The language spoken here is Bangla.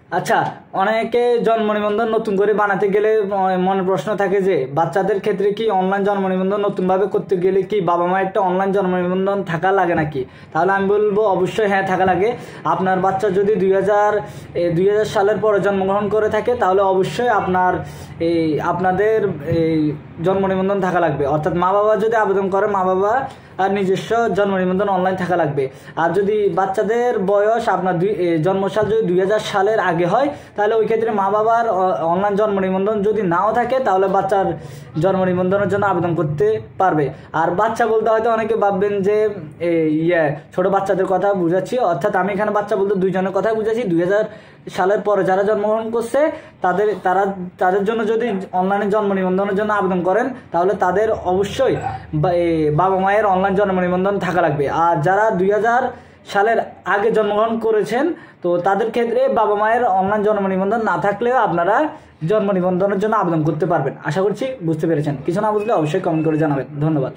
আচ্ছা, অনেকে জন্ম নিবন্ধন নতুন করে বানাতে গেলে মনে প্রশ্ন থাকে যে বাচ্চাদের ক্ষেত্রে কি অনলাইন জন্ম নিবন্ধন নতুনভাবে করতে গেলে কি বাবা মায়ের একটা অনলাইন জন্ম নিবন্ধন থাকা লাগে নাকি? তাহলে আমি বলবো অবশ্যই হ্যাঁ, থাকা লাগে। আপনার বাচ্চা যদি 2000 সালের পরে জন্মগ্রহণ করে থাকে তাহলে অবশ্যই আপনাদের জন্ম নিবন্ধন থাকা লাগবে। অর্থাৎ মা বাবা যদি আবেদন করে, মা বাবা আর নিজস্ব জন্ম নিবন্ধন অনলাইন থাকা লাগবে। আর যদি বাচ্চাদের বয়স আপনার জন্মসাল যদি 2000 সালের আগে হয় তাহলে ওই ক্ষেত্রে মা বাবার অনলাইন জন্ম নিবন্ধন যদি নাও থাকে তাহলে বাচ্চার জন্ম নিবন্ধনের জন্য আবেদন করতে পারবে। আর বাচ্চা বলতে হয়তো অনেকে ভাববেন যে ছোট বাচ্চাদের কথা বুঝাচ্ছি, অর্থাৎ আমি এখানে বাচ্চা বলতে দুইজনের কথা বুঝাচ্ছি। 2000 সালের পরে যারা জন্মগ্রহণ করছে তাদের জন্য যদি অনলাইনে জন্ম নিবন্ধনের জন্য আবেদন করেন তাহলে তাদের অবশ্যই বাবা মায়ের অনলাইন জন্ম নিবন্ধন থাকা লাগবে। আর যারা 2000 সালের আগে জন্মগ্রহণ করেছেন তো তাদের ক্ষেত্রে বাবা মায়ের অনলাইন জন্ম নিবন্ধন না থাকলেও আপনারা জন্ম নিবন্ধনের জন্য আবেদন করতে পারবেন। আশা করছি বুঝতে পেরেছেন। কিছু না বুঝলে অবশ্যই কমেন্ট করে জানাবেন। ধন্যবাদ।